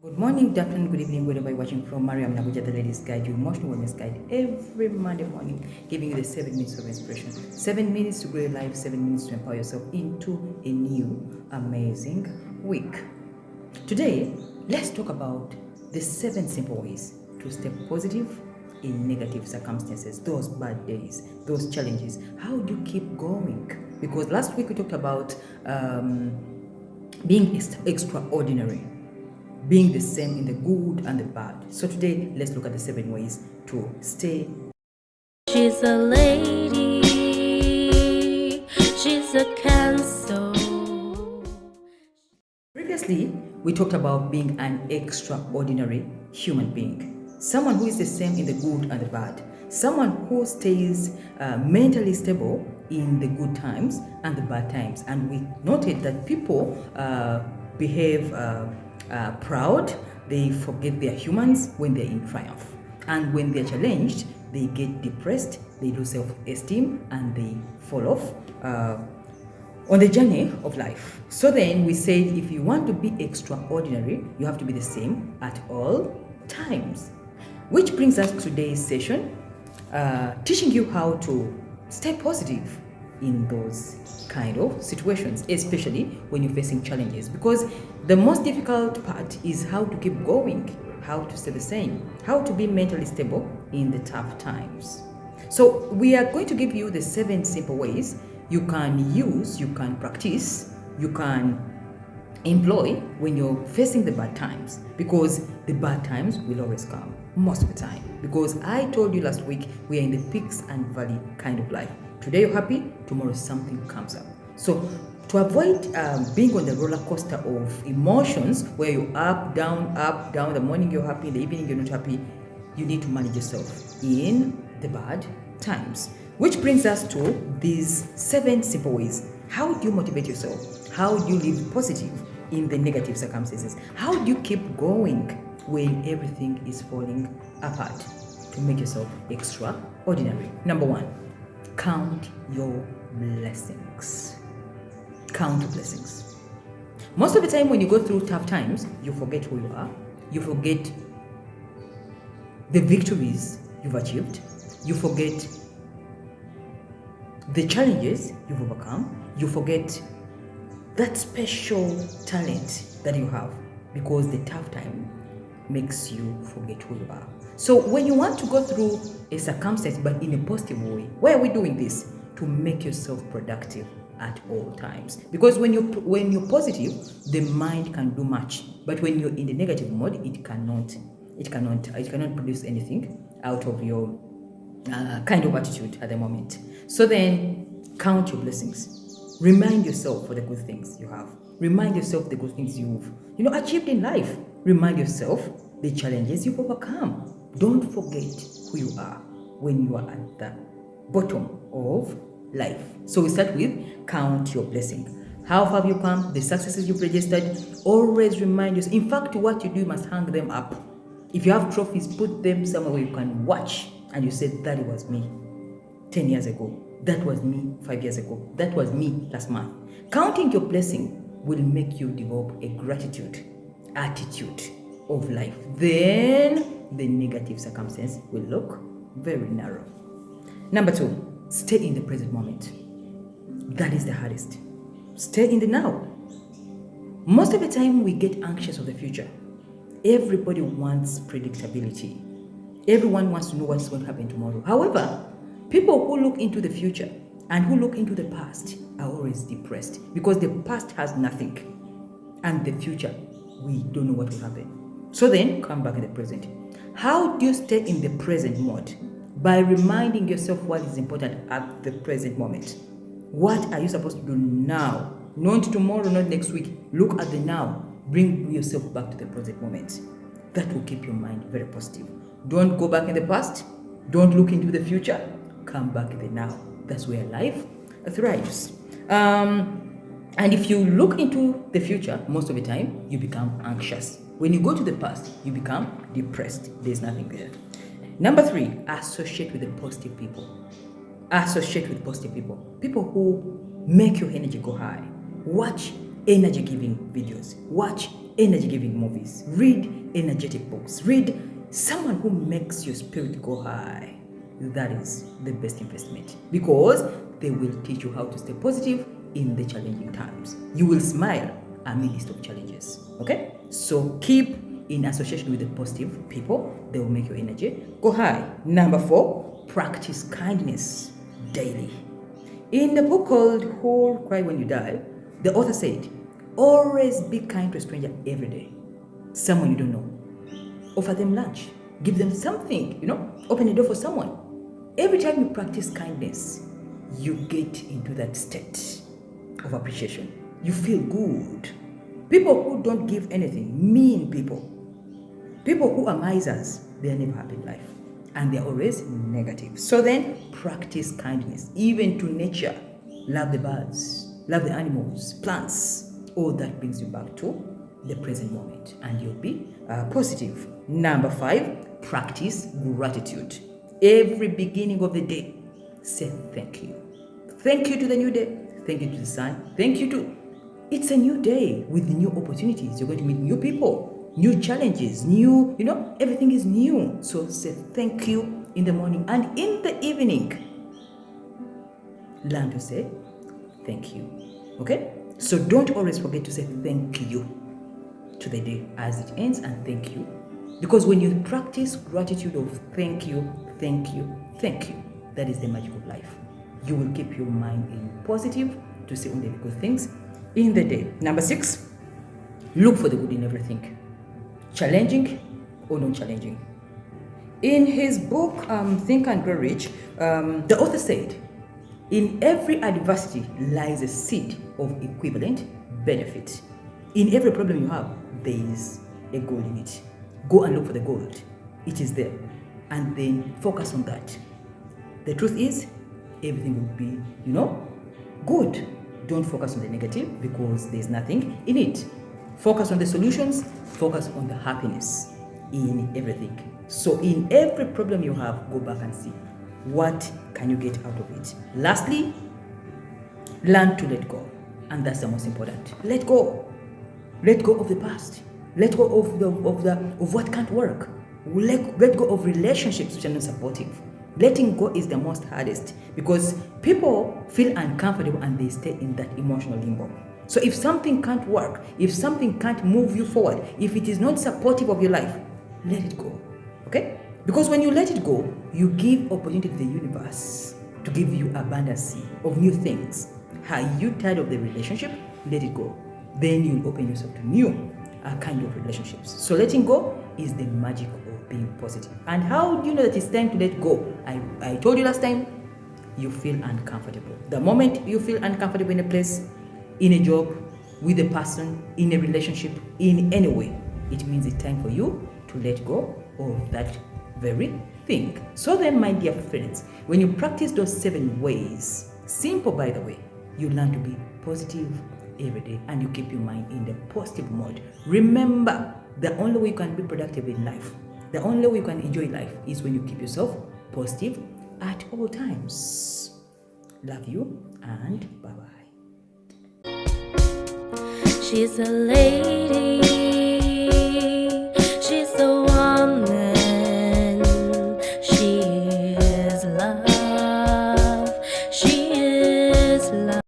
Good morning, good afternoon, good evening, wherever you're watching from. MARIAM, the Ladies Guide, your emotional wellness guide, every Monday morning, giving you the 7 minutes of inspiration. 7 minutes to grow your life, 7 minutes to empower yourself into a new, amazing week. Today, let's talk about the 7 simple ways to stay positive in negative circumstances, those bad days, those challenges. How do you keep going? Because last week we talked about being extraordinary, being the same in the good and the bad. So today, let's look at the 7 ways to stay. She's a lady, she's a Cancer. Previously, we talked about being an extraordinary human being, someone who is the same in the good and the bad, someone who stays mentally stable in the good times and the bad times. And we noted that people behave proud, they forget they're humans when they're in triumph. And when they're challenged, they get depressed, they lose self-esteem, and they fall off on the journey of life. So then we said if you want to be extraordinary, you have to be the same at all times. Which brings us to today's session, teaching you how to stay positive in those kind of situations, especially when you're facing challenges, because the most difficult part is how to keep going, how to stay the same, how to be mentally stable in the tough times. So we are going to give you the 7 simple ways you can use, you can practice, you can employ when you're facing the bad times, because the bad times will always come most of the time. Because I told you last week, we are in the peaks and valley kind of life. Today you're happy, tomorrow something comes up. So to avoid being on the roller coaster of emotions where you're up, down, the morning you're happy, in the evening you're not happy, you need to manage yourself in the bad times. Which brings us to these 7 simple ways. How do you motivate yourself? How do you live positive in the negative circumstances? How do you keep going when everything is falling apart to make yourself extraordinary? Number 1, count your blessings. Count your blessings. Most of the time when you go through tough times, you forget who you are. You forget the victories you've achieved. You forget the challenges you've overcome. You forget that special talent that you have, because the tough time makes you forget who you are. So when you want to go through a circumstance but in a positive way, why are we doing this? To make yourself productive at all times. Because when you're positive, the mind can do much. But when you're in the negative mode, it cannot produce anything out of your kind of attitude at the moment. So then, count your blessings. Remind yourself for the good things you have. Remind yourself the good things you've achieved in life. Remind yourself the challenges you've overcome. Don't forget who you are when you are at the bottom of life. So we start with count your blessing. How have you come? The successes you've registered. Always remind yourself. In fact, what you do, you must hang them up. If you have trophies, put them somewhere where you can watch and you say, that was me 10 years ago. That was me 5 years ago. That was me last month. Counting your blessing will make you develop a gratitude attitude of life. Then the negative circumstance will look very narrow. Number 2, stay in the present moment. That is the hardest. Stay in the now. Most of the time we get anxious of the future. Everybody wants predictability. Everyone wants to know what's going to happen tomorrow. However, people who look into the future and who look into the past are always depressed, because the past has nothing, and the future, we don't know what will happen. So then, come back in the present. How do you stay in the present mode? By reminding yourself what is important at the present moment. What are you supposed to do now? Not tomorrow, not next week. Look at the now. Bring yourself back to the present moment. That will keep your mind very positive. Don't go back in the past. Don't look into the future. Come back in the now. That's where life thrives. And if you look into the future, most of the time, you become anxious. When you go to the past, you become depressed. There's nothing there. Number 3, associate with the positive people. Associate with positive people. People who make your energy go high. Watch energy-giving videos. Watch energy-giving movies, read energetic books, read someone who makes your spirit go high. That is the best investment because they will teach you how to stay positive in the challenging times. You will smile amidst of challenges. Okay? So keep in association with the positive people. They will make your energy go high. Number 4, practice kindness daily. In the book called Who'll Cry When You Die, the author said, always be kind to a stranger every day. Someone you don't know. Offer them lunch. Give them something, open a door for someone. Every time you practice kindness, you get into that state of appreciation. You feel good. People who don't give anything, mean people who are misers, they are never happy in life. And they're always negative. So then, practice kindness, even to nature. Love the birds, love the animals, plants. All that brings you back to the present moment. And you'll be positive. Number 5, practice gratitude. Every beginning of the day, say thank you. Thank you to the new day. Thank you to the sun. Thank you to... It's a new day with new opportunities. You're going to meet new people, new challenges, new, everything is new. So say thank you in the morning. And in the evening, learn to say thank you. Okay? So don't always forget to say thank you to the day as it ends and thank you. Because when you practice gratitude of thank you, thank you, thank you, that is the magic of life. You will keep your mind in positive to see only the good things in the day. Number 6, look for the good in everything. Challenging or non-challenging. In his book, Think and Grow Rich, the author said, in every adversity lies a seed of equivalent benefit. In every problem you have, there is a gold in it. Go and look for the gold. It is there. And then focus on that. The truth is, everything will be, good. Don't focus on the negative because there's nothing in it. Focus on the solutions. Focus on the happiness in everything. So in every problem you have, go back and see what can you get out of it. Lastly, learn to let go. And that's the most important. Let go. Let go of the past. Let go of what can't work. Let go of relationships which are not supportive. Letting go is the most hardest because people feel uncomfortable and they stay in that emotional limbo. So if something can't work, if something can't move you forward, if it is not supportive of your life, let it go. Okay? Because when you let it go, you give opportunity to the universe to give you abundance of new things. Are you tired of the relationship? Let it go. Then you'll open yourself to new kind of relationships. So letting go is the magic of being positive. And how do you know that it's time to let go? I told you last time, you feel uncomfortable. The moment you feel uncomfortable in a place, in a job, with a person, in a relationship, in any way, it means it's time for you to let go of that very thing. So then, my dear friends, when you practice those 7 ways, simple by the way, you learn to be positive every day and you keep your mind in the positive mode. Remember, the only way you can be productive in life, the only way you can enjoy life is when you keep yourself positive at all times. Love you and bye-bye. She's a lady.